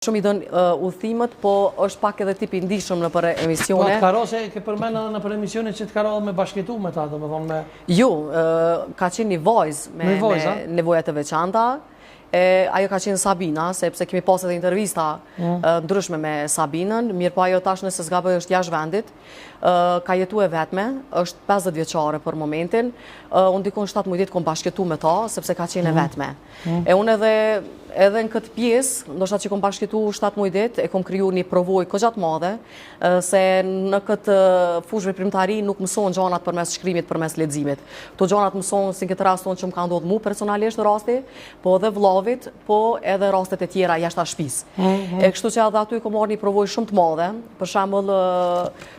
Shumë i dënë udhëtimet, po është pak edhe tipi ndishëm në për emisione. Po, karo se ke përmena në për emisione që të karo me bashketu me ta, dhe me thonë me... Jo, ka qenë një vojzë me nevojat e veçanta. Ajo ka qenë Sabina, sepse kemi pas edhe intervista ndryshme me Sabinën, mirë po ajo tash nëse s'gaboj është jashtë vendit, ka jetu e vetme, është 50 vjeqare për momentin, unë dikon 17 ditë kom bashketu me ta, sepse ka qenë e vetme. E unë edhe në këtë pjesë, ndoshta që kom bashketu 17 ditë, e kom kriju një provoj këgjat madhe, se në këtë fushë veprimtari nuk mëson gjanat përmes shkrimit, përmes leximit. Këto gjanat mëson si në këtë rast tonë që më ka ndodhur mu personalisht rasti, po edhe vllavit, po edhe rastet e tjera jashtë shtëpisë. E kështu që edhe aty kom marrë një provoj shumë të madhe, për shembull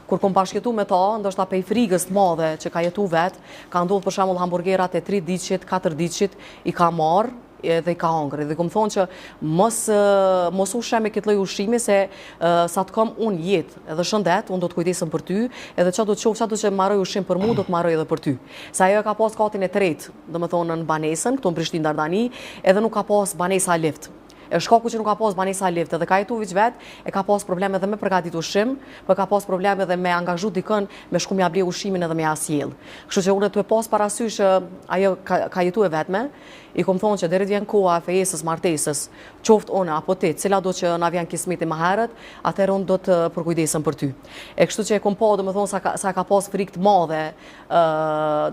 kur kom bashkëtu me ta, ndoshta pej frigës të madhe që ka jetu vet, ka ndodhur për shembull hamburgerat e 3 ditëshit, 4 ditëshit i ka marrë edhe i ka hongër. Dhe kom thonë që mos ushem me këtë lloj ushqimi se sa të kam unë jetë edhe shëndet, unë do të kujdesem për ty, edhe çfarë do të shoh, çfarë do të marroj ushqim për mua, do të marroj edhe për ty. Sa ajo ka pas katin e tretë, domethënë në banesën, këtu në Prishtinë Dardani, edhe nuk ka pas banesa lift. E shkaku që nuk ka pas banesa lift edhe ka jetu viç vet, e ka pas probleme edhe me përgatit ushqim, po ka pas probleme edhe me angazhu dikën me shku mja ble ushqimin edhe me asjell. Kështu që unë të e pas parasysh ajo ka jetu e vetme, i kom thonë që deri të vjen koha e fejesës, martesës, qoftë unë apo ti, cila do që na vjen kismeti më herët, atëherë unë do të përkujdesem për ty. E kështu që e kom pa, domethënë sa ka pas frikë të madhe,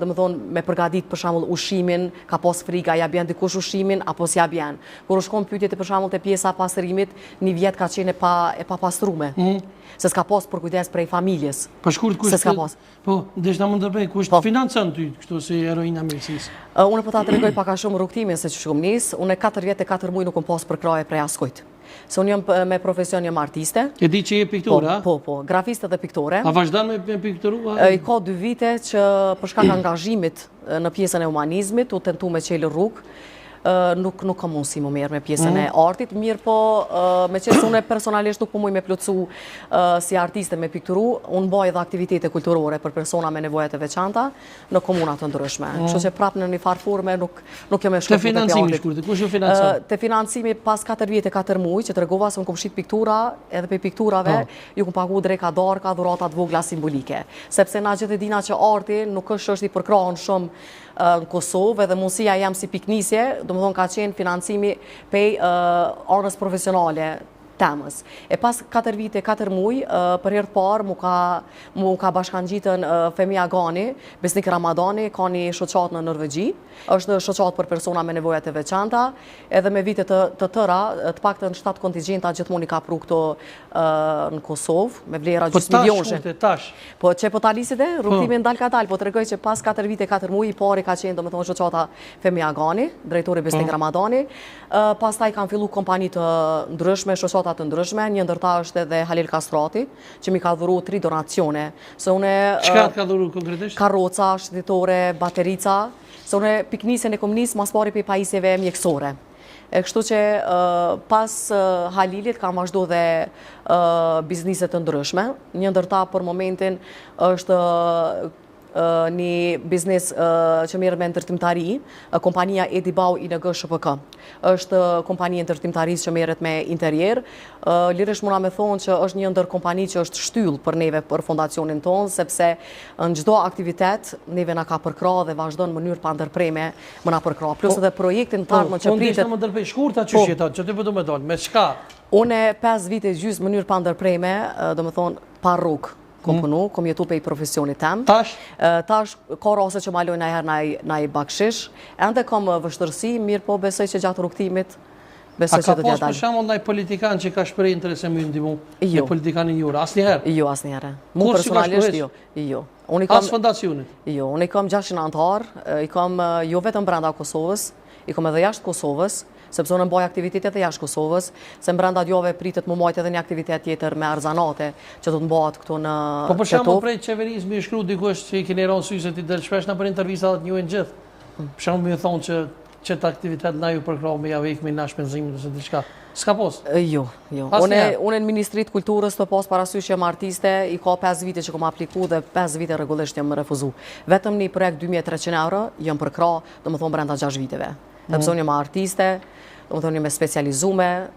domethënë me përgatit për shembull ushqimin, ka pas frikë a ja bën dikush ushqimin apo s'ja bën. Kur u shkon pyetjet për shembull te pjesa e pastrimit, një vjet ka qenë e pa pastrume. Se s'ka pas përkujdes prej familjes. Po shkurt kush? Po, ndeshta mund të bëj kush financon ty kështu si heroina mjekësisë. Unë po ta tregoj pak a shumë rrugtimin se ç'u kom nis. Unë 4 vjet e 4 muaj nuk kom pas përkraje prej askujt. Se unë jam me profesion jam artiste. E di që je piktore, a? Po, grafiste dhe piktore. A vazhdon me pikturu? I ka 2 vite që për shkak angazhimit në pjesën e humanizmit u tentu me çelë rrugë. Nuk kam mundësi më mirë me pjesën e artit, mirë po me qenë se unë personalisht nuk po muj me plotësu si artiste me pikturu, unë baj edhe aktivitete kulturore për persona me nevojat e veçanta në komunat të ndryshme. Kështu që prapë në një farë forme nuk jam e shkruar te financimi shkurtë, kush ju financon? Te financimi pas 4 vjet e 4 muaj që tregova se unë kom shit piktura, edhe pe pikturave ju kom pagu dreka darka, dhurata të vogla simbolike. Sepse na gjithë e dina që arti nuk është i përkrahur shumë në Kosovë, edhe mundësia jam si piknisje, domethënë ka qenë financimi pej anës profesionale temës. E pas 4 vite, 4 muaj, për herë të parë mu ka bashkangjitën Femia Gani, Besnik Ramadani, ka një shoqat në Norvegji, është shoqat për persona me nevojat e veçanta, edhe me vite të tëra, të paktën 7 kontingjenta gjithmonë i ka pru këto në Kosovë, me vlera gjysmë milionëshe. Po që po talisite, rrugtimin dal ka dal, po të regoj që pas 4 vite, 4 muaj, i pari ka qenë domethënë shoqata Femia Gani, drejtori Besnik Ramadani, pastaj kanë fillu kompani të ndryshme, shoqata të ndryshme, një ndërta është edhe Halil Kastrati, që mi ka dhuru 3 donacione. Çka ka dhuru konkretisht? Karroca, shtetitore, baterica, se une piknisjen e kom nis mas pari për pajisjeve mjekësore. E kështu që pas Halilit ka vazhdu dhe bizniset të ndryshme. Një ndërta për momentin është një biznes që merret me ndërtimtari, kompania Edibau ING SHPK. Është kompania ndërtimtarisë që merret me interier. Lirisht muna me thonë që është një ndër kompani që është shtyll për neve për fondacionin tonë, sepse në çdo aktivitet neve na ka përkrah dhe vazhdon në mënyrë pa ndërprerje më na përkrah. Plus edhe projektin të ardhmë që pritet. Po, më ndërprej shkurta ç'është jeton, që ti po do më dal, me çka? Unë 5 vite gjysmë në mënyrë pa ndërprerje, domethënë pa rrugë. Kom punu, kom jetu pe i profesionit tem. Tash? Tash ka rase që maloj najher naj bakshish. Ende kom vështërsi, mirë po besoj që gjatë rrugtimit besoj që do t'ja dalë. A ka pas për shembull ndaj politikan që ka shpreh interes e më ndihmu? Jo. Politikanin jure, asnjëherë? Jo, asnjëherë. Mu personalisht jo. Jo. As fondacionit? Jo, unë i kam 600 antar, i kam jo vetëm brenda Kosovës, i kam edhe jashtë Kosovës, sepse unë mbaj aktivitetet e jashtë Kosovës, se brenda djove pritet më majt edhe një aktivitet tjetër me arzanate që do të mbahet këtu në Po për shembull prej qeverisë më shkruaj dikush që i keni rënë sy se ti del shpesh në për intervista të njohin gjithë. Për shembull më thonë që çet aktivitet na ju përkrah me javë me nash benzimin ose diçka. S'ka pos? Jo. Unë në Ministritë Kulturës të pas parasysh jam artiste, i ka 5 vite që kom apliku dhe 5 vite rregullisht jam refuzu. Vetëm një projekt 2300 euro jam përkrah, domethënë brenda 6 viteve. Sepse unë jam artiste, domethënë jam specializuar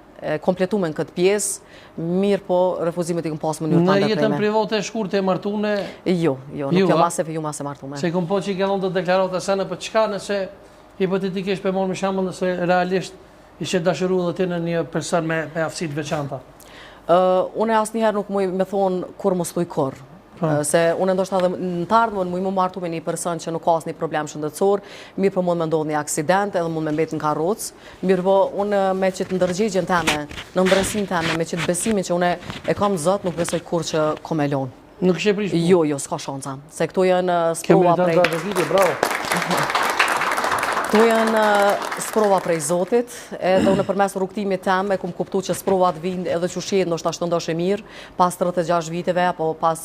kompletume në këtë pjesë, mirë po refuzimet i këm pasë mënyrë të ndërpreme. Në jetën private e shkurtë e martune? Jo, nuk jo masef e ju masë e martume. Se këm po që i ke dhonë të deklarata sene për qka nëse hipotetikisht për morë më shambull nëse realisht ishe dashëru dhe ti në një person me aftësit veçanta? Une asë njëherë nuk muj me thonë kur mos thuj kur. Se unë ndoshta dhe në të ardhmen mu martu me një person që nuk ka asë një problem shëndetësor, mirë po mund me ndodhë një aksident edhe mund me mbet në karrocë, mirë po unë me qitë ndërgjigjen teme, në ndërësin teme, me qitë besimin që unë e kam zot, nuk besoj kur që kom e lonë. Nuk ishe prish? Jo, s'ka shanca. Se këtu janë sprova prej... Kemi të video, bravo. Këtu janë sprova prej Zotit, edhe unë përmes rrugtimit tem e kum kuptu që sprovat vinë edhe që shqet ndoshta shëndosh e mirë, pas 36 viteve, apo pas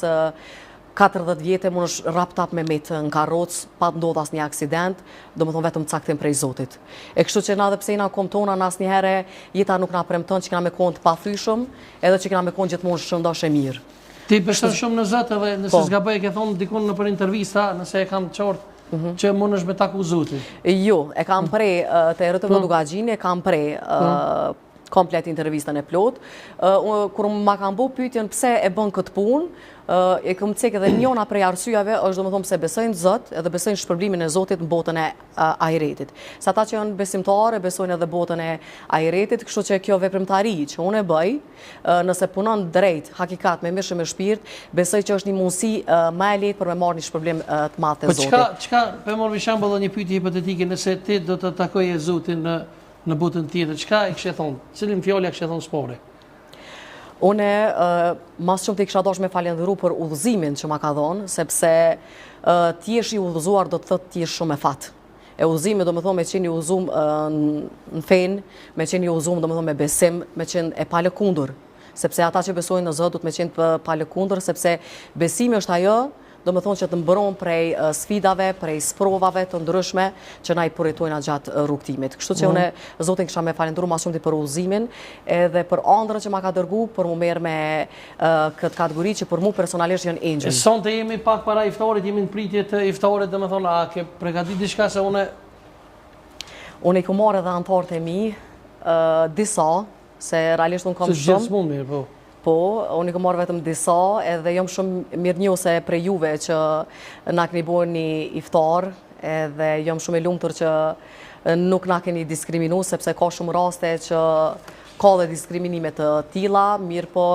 40 vjetë mund është rap-tap me metë në karrocë, pa të ndodh asë një aksident, do më thonë vetëm caktim prej Zotit. E kështu që na dhe pse na kom tona, në asë njëhere jeta nuk na premton që kena me konë të pathyshëm, edhe që kena me konë gjithmonë shëndosh e mirë. Ti beson shumë në Zot edhe nëse zgaboj e ke thonë dikun në për intervista, nëse e kam qartë, që mund është me taku Zotit? Jo, e kam prej të RTV Dugagjini, e kam prej komplet intervistën e plot. Kur ma kam bu pyetjen pse e bën këtë punë, e këm cek edhe njona prej arsyave është do më thonë pse besojnë Zot edhe besojnë shpërblimin e Zotit në botën e ahiretit. Sa ta që janë besimtare, besojnë edhe botën e ahiretit, kështu që kjo veprimtari që unë e bëj, nëse punon drejt, hakikat, me mirë me shpirt, besoj që është një mundësi më e lehtë për me marrë një shpërblim të madh të Zotit. Po çka për marrë shembull një pyetje hipotetike, nëse ti do të takoje Zotin në botën tjetër, çka i kishe thonë? Cilin fjalë kishe thonë spore? Une, mas shumë të i kisha dosh me falendëru për udhëzimin që ma ka dhonë, sepse ti jesh i udhëzuar do të thëtë ti jesh shumë e fatë. E udhëzimi do më thonë me qenë i udhëzum në fenë, me qenë i udhëzum do më thonë me besim, me qenë e pale kundur. Sepse ata që besojnë në Zot do të me qenë pale kundur, sepse besimi është ajo, do më thonë që të mbëron prej sfidave, prej sprovave të ndryshme që na i përritojnë gjatë rrugtimit. Kështu që une Zotin kisha me falendëru ma shumë të për udhëzimin edhe për ëndrën që ma ka dërgu për mu merë me këtë kategori që për mu personalisht janë angel. Sonte jemi pak para iftarit, jemi në pritje të iftarit dhe me thonë, a ke pregatit diçka se une... Une i ku marrë edhe antarët e mi, disa, se realisht unë kam shumë. Së gjithë mund mirë, po. Po, unë i kom marrë vetëm disa, edhe jam shumë mirë njose prej juve që na keni bërë një iftar, edhe jam shumë e lumtur që nuk na keni diskriminu, sepse ka shumë raste që ka dhe diskriminime të tilla, mirë po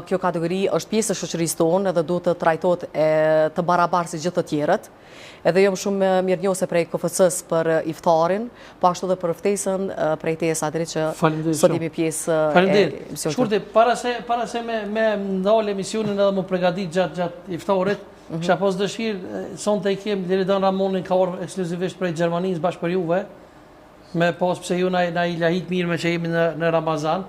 kjo kategori është pjesë e shoqërisë tonë edhe duhet të trajtohet të barabartë si gjithë të tjerët. Edhe jam shumë mirë njose prej KFC-s për iftarin, po ashtu dhe për ftesën prej tejes atëri që sot jemi pjesë e emisionit. Shkurti, para se me ndalë emisionin edhe më pregadit gjatë iftarit, kisha pas dëshirë, sonte i kem Liridan Ramonin ka orë ekskluzivisht prej Gjermanisë bashkë për juve, me pas pëse ju na i lahit mirë me që jemi në Ramazan.